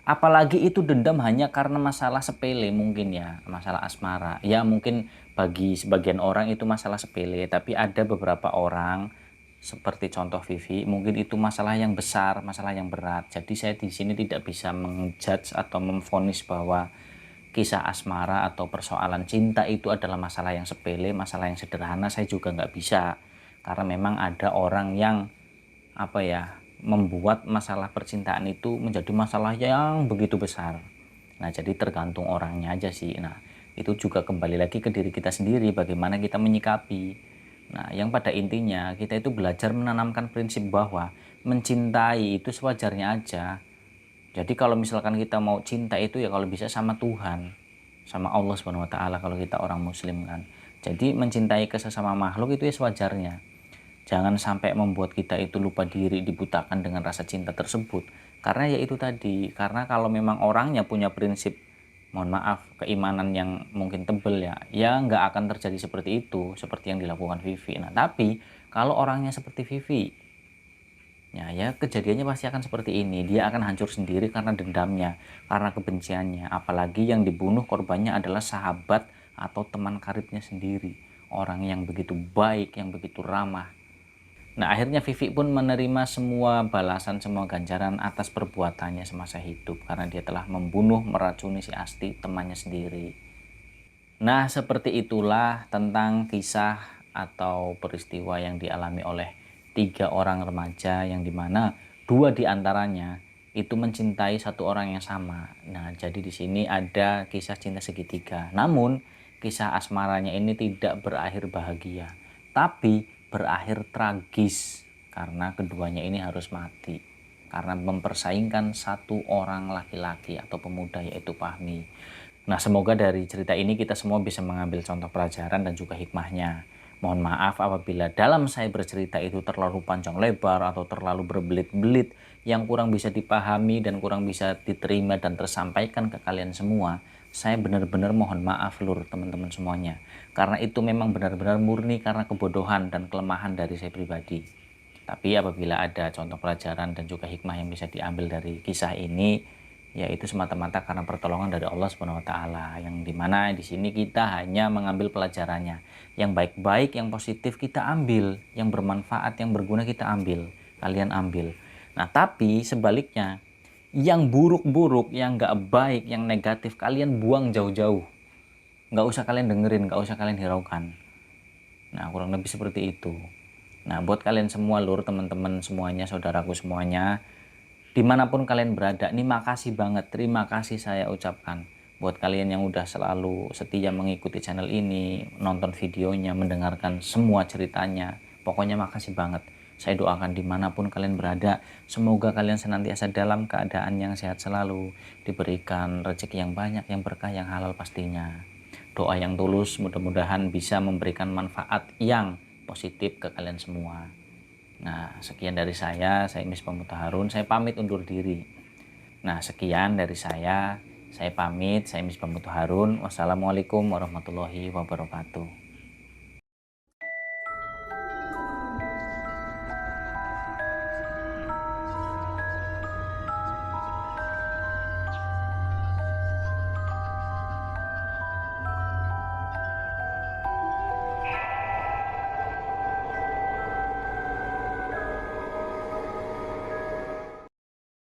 Apalagi itu dendam hanya karena masalah sepele mungkin ya, masalah asmara. Ya mungkin bagi sebagian orang itu masalah sepele, tapi ada beberapa orang seperti contoh Vivi, mungkin itu masalah yang besar, masalah yang berat. Jadi saya di sini tidak bisa menjudge atau memvonis bahwa kisah asmara atau persoalan cinta itu adalah masalah yang sepele, masalah yang sederhana. Saya juga nggak bisa, karena memang ada orang yang apa ya, membuat masalah percintaan itu menjadi masalah yang begitu besar. Nah, jadi tergantung orangnya aja sih. Nah, itu juga kembali lagi ke diri kita sendiri, bagaimana kita menyikapi. Nah, yang pada intinya kita itu belajar menanamkan prinsip bahwa mencintai itu sewajarnya aja. Jadi kalau misalkan kita mau cinta itu ya kalau bisa sama Tuhan, sama Allah Subhanahu wa taala kalau kita orang muslim kan. Jadi mencintai ke sesama makhluk itu ya sewajarnya. Jangan sampai membuat kita itu lupa diri, dibutakan dengan rasa cinta tersebut. Karena ya itu tadi, karena kalau memang orangnya punya prinsip, mohon maaf, keimanan yang mungkin tebel ya, ya nggak akan terjadi seperti itu, seperti yang dilakukan Vivi. Nah, tapi kalau orangnya seperti Vivi, ya kejadiannya pasti akan seperti ini. Dia akan hancur sendiri karena dendamnya, karena kebenciannya. Apalagi yang dibunuh korbannya adalah sahabat atau teman karibnya sendiri. Orang yang begitu baik, yang begitu ramah. Nah, akhirnya Vivi pun menerima semua balasan, semua ganjaran atas perbuatannya semasa hidup karena dia telah membunuh, meracuni si Asti, temannya sendiri. Nah, seperti itulah tentang kisah atau peristiwa yang dialami oleh 3 orang remaja yang dimana 2 diantaranya itu mencintai 1 orang yang sama. Nah, jadi di sini ada kisah cinta segitiga. Namun, kisah asmaranya ini tidak berakhir bahagia, tapi berakhir tragis karena keduanya ini harus mati karena mempersaingkan 1 orang laki-laki atau pemuda, yaitu Fahmi. Nah, semoga dari cerita ini kita semua bisa mengambil contoh pelajaran dan juga hikmahnya. Mohon maaf apabila dalam saya bercerita itu terlalu panjang lebar atau terlalu berbelit-belit yang kurang bisa dipahami dan kurang bisa diterima dan tersampaikan ke kalian semua. Saya benar-benar mohon maaf lur teman-teman semuanya. Karena itu memang benar-benar murni karena kebodohan dan kelemahan dari saya pribadi. Tapi apabila ada contoh pelajaran dan juga hikmah yang bisa diambil dari kisah ini, ya itu semata-mata karena pertolongan dari Allah Subhanahu wa taala, yang dimana di sini kita hanya mengambil pelajarannya. Yang baik-baik, yang positif kita ambil, yang bermanfaat, yang berguna kita ambil, kalian ambil. Nah, tapi sebaliknya, yang buruk-buruk, yang nggak baik, yang negatif kalian buang jauh-jauh. Nggak usah kalian dengerin, nggak usah kalian hiraukan. Nah, kurang lebih seperti itu. Nah, buat kalian semua lur, teman-teman semuanya, saudaraku semuanya, dimanapun kalian berada, ini makasih banget, terima kasih saya ucapkan. Buat kalian yang udah selalu setia mengikuti channel ini, nonton videonya, mendengarkan semua ceritanya, pokoknya makasih banget. Saya doakan dimanapun kalian berada, semoga kalian senantiasa dalam keadaan yang sehat selalu, diberikan rezeki yang banyak, yang berkah, yang halal pastinya. Doa yang tulus mudah-mudahan bisa memberikan manfaat yang positif ke kalian semua. Nah, sekian dari saya Misbah Mutaharun, saya pamit undur diri. Nah, sekian dari saya pamit, saya Misbah Mutaharun. Wassalamualaikum warahmatullahi wabarakatuh.